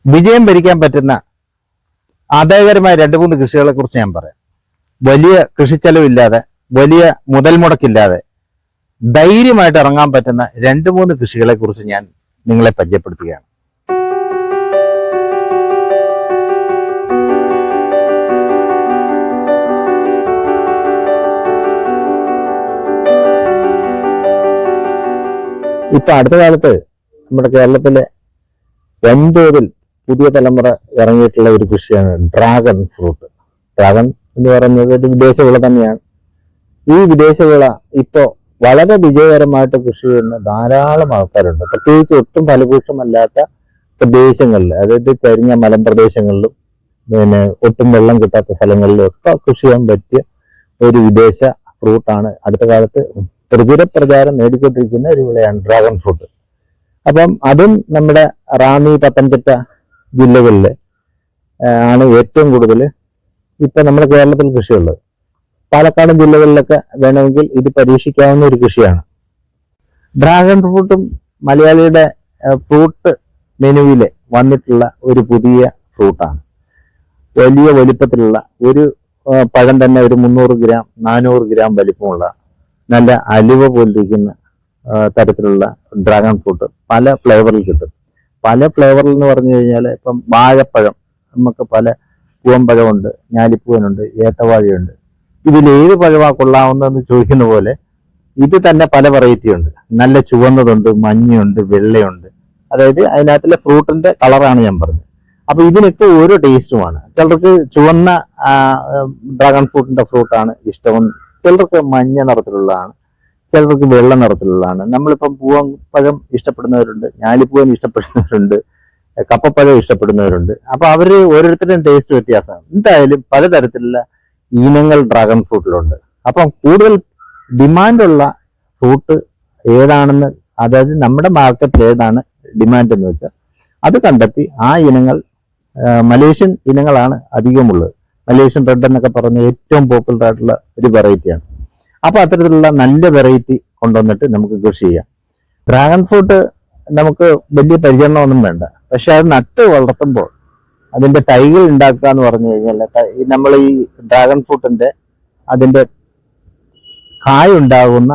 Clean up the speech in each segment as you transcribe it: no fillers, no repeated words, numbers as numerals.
വിജയം ഭരിക്കാൻ പറ്റുന്ന ആദായകരമായ 2-3 കൃഷികളെ കുറിച്ച് ഞാൻ പറയാം. വലിയ കൃഷിച്ചെലവില്ലാതെ, വലിയ മുതൽ മുടക്കില്ലാതെ ധൈര്യമായിട്ട് ഇറങ്ങാൻ പറ്റുന്ന 2-3 കൃഷികളെ കുറിച്ച് ഞാൻ നിങ്ങളെ പരിചയപ്പെടുത്തുകയാണ്. ഇപ്പൊ അടുത്ത കാലത്ത് നമ്മുടെ കേരളത്തിലെ വൻതോതിൽ പുതിയ തലമുറ ഇറങ്ങിയിട്ടുള്ള ഒരു കൃഷിയാണ് ഡ്രാഗൺ ഫ്രൂട്ട്. ഡ്രാഗൺ എന്ന് പറയുന്നത് ഒരു വിദേശ വിള തന്നെയാണ്. ഈ വിദേശ വിള ഇപ്പോ വളരെ വിജയകരമായിട്ട് കൃഷി ചെയ്യുന്ന ധാരാളം ആൾക്കാരുണ്ട്. പ്രത്യേകിച്ച് ഒട്ടും ഫലഭൂഷ്ടമല്ലാത്ത പ്രദേശങ്ങളിൽ, അതായത് ചരിഞ്ഞ മലമ്പ്രദേശങ്ങളിലും പിന്നെ ഒട്ടും വെള്ളം കിട്ടാത്ത സ്ഥലങ്ങളിലും ഒക്കെ കൃഷി ചെയ്യാൻ പറ്റിയ ഒരു വിദേശ ഫ്രൂട്ടാണ് അടുത്ത കാലത്ത് പ്രചാരം നേടിക്കൊണ്ടിരിക്കുന്ന ഒരു വിളയാണ് ഡ്രാഗൺ ഫ്രൂട്ട്. അപ്പം അതും നമ്മുടെ റാന്നി, പത്തനംതിട്ട ജില്ലകളിൽ ആണ് ഏറ്റവും കൂടുതൽ ഇപ്പൊ നമ്മുടെ കേരളത്തിൽ കൃഷിയുള്ളത്. പാലക്കാട് ജില്ലകളിലൊക്കെ വേണമെങ്കിൽ ഇത് പരീക്ഷിക്കാവുന്ന ഒരു കൃഷിയാണ്. ഡ്രാഗൺ ഫ്രൂട്ടും മലയാളിയുടെ ഫ്രൂട്ട് മെനുവിൽ വന്നിട്ടുള്ള ഒരു പുതിയ ഫ്രൂട്ടാണ്. വലിയ വലിപ്പത്തിലുള്ള ഒരു പഴം തന്നെ ഒരു 300 ഗ്രാം 400 ഗ്രാം വലിപ്പമുള്ള നല്ല അലുവ പോലിരിക്കുന്ന തരത്തിലുള്ള ഡ്രാഗൺ ഫ്രൂട്ട് പല ഫ്ലേവറിൽ കിട്ടും. പല ഫ്ലേവറിൽ എന്ന് പറഞ്ഞു കഴിഞ്ഞാൽ ഇപ്പം വാഴപ്പഴം, നമുക്ക് പല പൂവമ്പഴമുണ്ട്, ഞാലിപ്പൂവനുണ്ട്, ഏത്തവാഴയുണ്ട്. ഇതിലേത് പഴമാ കൊള്ളാവുന്നതെന്ന് ചോദിക്കുന്ന പോലെ ഇത് തന്നെ പല വെറൈറ്റി ഉണ്ട്. നല്ല ചുവന്നതുണ്ട്, മഞ്ഞയുണ്ട്, വെള്ളയുണ്ട്. അതായത് അതിനകത്തുള്ള ഫ്രൂട്ടിന്റെ കളറാണ് ഞാൻ പറഞ്ഞത്. അപ്പൊ ഇതിനൊക്കെ ഓരോ ടേസ്റ്റുമാണ്. ചിലർക്ക് ചുവന്ന ഡ്രാഗൺ ഫ്രൂട്ടാണ് ഇഷ്ടം, ചിലർക്ക് മഞ്ഞ നിറത്തിലുള്ളതാണ്, ചിലർക്ക് വെള്ള നിറത്തിലുള്ളതാണ്. നമ്മളിപ്പം പൂവമ്പഴം ഇഷ്ടപ്പെടുന്നവരുണ്ട്, ഞാലിപ്പൂവൻ ഇഷ്ടപ്പെടുന്നവരുണ്ട്, കപ്പപ്പഴം ഇഷ്ടപ്പെടുന്നവരുണ്ട്. അപ്പൊ അവര് ഓരോരുത്തരുടെയും ടേസ്റ്റ് വ്യത്യാസമാണ്. എന്തായാലും പലതരത്തിലുള്ള ഇനങ്ങൾ ഡ്രാഗൺ ഫ്രൂട്ടിലുണ്ട്. അപ്പം കൂടുതൽ ഡിമാൻഡുള്ള ഫ്രൂട്ട് ഏതാണെന്ന്, അതായത് നമ്മുടെ മാർക്കറ്റിൽ ഏതാണ് ഡിമാൻഡ് എന്ന് വെച്ചാൽ അത് കണ്ടെത്തി ആ ഇനങ്ങൾ, മലേഷ്യൻ ഇനങ്ങളാണ് അധികമുള്ളത്. മലേഷ്യൻ റെഡ് എന്നൊക്കെ പറഞ്ഞ ഏറ്റവും പോപ്പുലർ ആയിട്ടുള്ള ഒരു വെറൈറ്റിയാണ്. അപ്പൊ അത്തരത്തിലുള്ള നല്ല വെറൈറ്റി കൊണ്ടുവന്നിട്ട് നമുക്ക് കൃഷി ചെയ്യാം. ഡ്രാഗൺ ഫ്രൂട്ട് നമുക്ക് വലിയ പരിചരണമൊന്നും വേണ്ട. പക്ഷെ അത് നട്ട് വളർത്തുമ്പോൾ അതിന്റെ തൈകൾ ഉണ്ടാക്കുക എന്ന് പറഞ്ഞു കഴിഞ്ഞാൽ, നമ്മൾ ഈ ഡ്രാഗൺ ഫ്രൂട്ടിന്റെ അതിന്റെ കായ ഉണ്ടാകുന്ന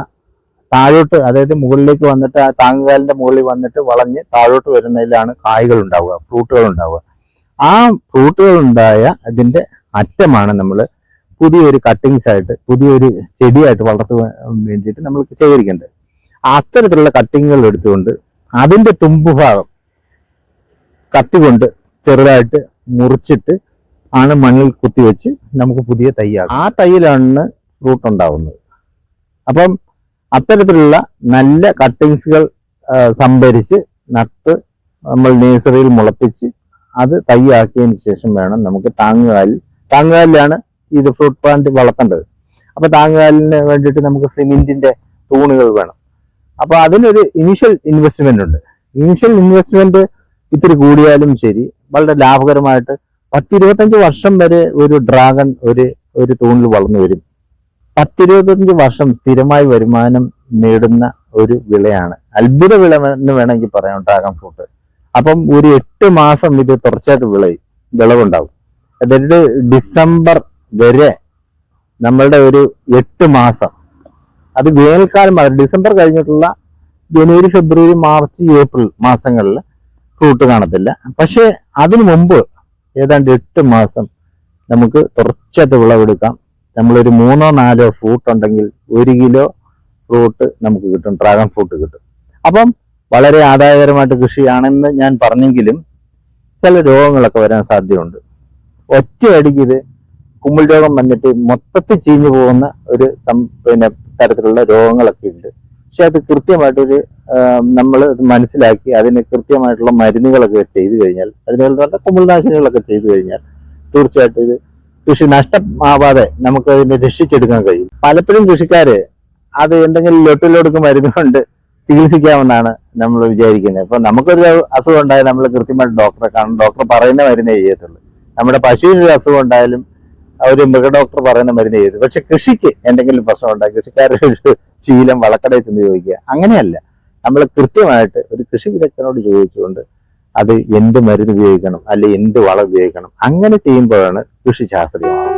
താഴോട്ട്, അതായത് മുകളിലേക്ക് വന്നിട്ട് ആ താങ്ങുകാലിന്റെ മുകളിൽ വന്നിട്ട് വളഞ്ഞ് താഴോട്ട് വരുന്നതിലാണ് കായ്കൾ ഉണ്ടാവുക, ഫ്രൂട്ടുകൾ ഉണ്ടാവുക. ആ ഫ്രൂട്ടുകൾ ഉണ്ടായ അതിന്റെ അറ്റമാണ് നമ്മൾ പുതിയൊരു കട്ടിങ്സ് ആയിട്ട്, പുതിയൊരു ചെടിയായിട്ട് വളർത്താൻ വേണ്ടിയിട്ട് നമ്മൾ ശേഖരിക്കേണ്ടത്. അത്തരത്തിലുള്ള കട്ടിങ്ങുകൾ എടുത്തുകൊണ്ട് അതിന്റെ തുമ്പുഭാഗം കത്തി കൊണ്ട് ചെറുതായിട്ട് മുറിച്ചിട്ട് ആണ് മണ്ണിൽ കുത്തിവെച്ച് നമുക്ക് പുതിയ തൈയാകും. ആ തൈയിലാണ് ഫ്രൂട്ട് ഉണ്ടാവുന്നത്. അപ്പം അത്തരത്തിലുള്ള നല്ല കട്ടിങ്സുകൾ സംഭരിച്ച് നട്ട് നമ്മൾ നേഴ്സറിയിൽ മുളപ്പിച്ച് അത് തൈയാക്കിയതിന് ശേഷം വേണം നമുക്ക് താങ്ങുകാലിലാണ് ഇത് ഫ്രൂട്ട് പ്ലാന്റ് വളർത്തേണ്ടത്. അപ്പൊ താങ്ങുകാലിന് വേണ്ടിയിട്ട് നമുക്ക് സിമെന്റിന്റെ തൂണുകൾ വേണം. അപ്പൊ അതിനൊരു ഇനീഷ്യൽ ഇൻവെസ്റ്റ്മെന്റ് ഉണ്ട്. ഇനീഷ്യൽ ഇൻവെസ്റ്റ്മെന്റ് ഇത്തിരി കൂടിയാലും ശരി, വളരെ ലാഭകരമായിട്ട് 10-25 വർഷം വരെ ഒരു ഡ്രാഗൺ ഒരു തൂണിൽ വളർന്നു വരും. 10-25 വർഷം സ്ഥിരമായി വരുമാനം നേടുന്ന ഒരു വിളയാണ്. അത്ഭുത വിള എന്ന് വേണമെങ്കിൽ പറയാം ഡ്രാഗൺ ഫ്രൂട്ട്. അപ്പം ഒരു 8 മാസം ഇത് തുടർച്ചയായിട്ട് വിളവുണ്ടാവും. അതായത് ഡിസംബർ വരെ നമ്മളുടെ ഒരു 8 മാസം, അത് വേനൽക്കാലം, ഡിസംബർ കഴിഞ്ഞിട്ടുള്ള ജനുവരി, ഫെബ്രുവരി, മാർച്ച്, ഏപ്രിൽ മാസങ്ങളിൽ ഫ്രൂട്ട് കാണത്തില്ല. പക്ഷെ അതിനു മുമ്പ് ഏതാണ്ട് 8 മാസം നമുക്ക് തുടർച്ചയായിട്ട് വിളവെടുക്കാം. നമ്മളൊരു 3-4 ഫ്രൂട്ട് ഉണ്ടെങ്കിൽ 1 കിലോ ഫ്രൂട്ട് നമുക്ക് കിട്ടും, ഡ്രാഗൺ ഫ്രൂട്ട് കിട്ടും. അപ്പം വളരെ ആദായകരമായിട്ട് കൃഷിയാണെന്ന് ഞാൻ പറഞ്ഞെങ്കിലും ചില രോഗങ്ങളൊക്കെ വരാൻ സാധ്യതയുണ്ട്. ഒറ്റയടിക്ക് ഇത് കുമ്പിൾ രോഗം വന്നിട്ട് മൊത്തത്തിൽ ചീഞ്ഞു പോകുന്ന ഒരു തരത്തിലുള്ള രോഗങ്ങളൊക്കെ ഉണ്ട്. പക്ഷെ അത് കൃത്യമായിട്ടൊരു നമ്മൾ മനസ്സിലാക്കി അതിന് കൃത്യമായിട്ടുള്ള മരുന്നുകളൊക്കെ ചെയ്തു കഴിഞ്ഞാൽ, അതിനുള്ള കുമിൾനാശിനികളൊക്കെ ചെയ്തു കഴിഞ്ഞാൽ തീർച്ചയായിട്ടും ഇത് കൃഷി നഷ്ടമാവാതെ നമുക്ക് അതിനെ രക്ഷിച്ചെടുക്കാൻ കഴിയും. പലപ്പോഴും കൃഷിക്കാര് അത് എന്തെങ്കിലും ലൊട്ടിലൊടുക്ക് മരുന്ന് കൊണ്ട് ചികിത്സിക്കാമെന്നാണ് നമ്മൾ വിചാരിക്കുന്നത്. ഇപ്പൊ നമുക്കൊരു അസുഖം ഉണ്ടായാൽ നമ്മൾ കൃത്യമായിട്ട് ഡോക്ടറെ കാണും, ഡോക്ടർ പറയുന്ന മരുന്നേ ചെയ്യത്തുള്ളൂ. നമ്മുടെ പശുവിനൊരു അസുഖം ഉണ്ടായാലും ഒരു മൃഗ ഡോക്ടർ പറയുന്ന മരുന്ന് ചെയ്തു. പക്ഷെ കൃഷിക്ക് എന്തെങ്കിലും പ്രശ്നം ഉണ്ടായി കൃഷിക്കാരുടെ ഒരു ശീലം വളക്കടയിൽ ചെന്ന് ചോദിക്കുക, അങ്ങനെയല്ല. നമ്മൾ കൃത്യമായിട്ട് ഒരു കൃഷി വിദഗ്ധനോട് ചോദിച്ചുകൊണ്ട് അത് എന്ത് മരുന്ന് ഉപയോഗിക്കണം, അല്ലെ എന്ത് വളം ഉപയോഗിക്കണം, അങ്ങനെ ചെയ്യുമ്പോഴാണ് കൃഷി ശാസ്ത്രീയമാവുന്നത്.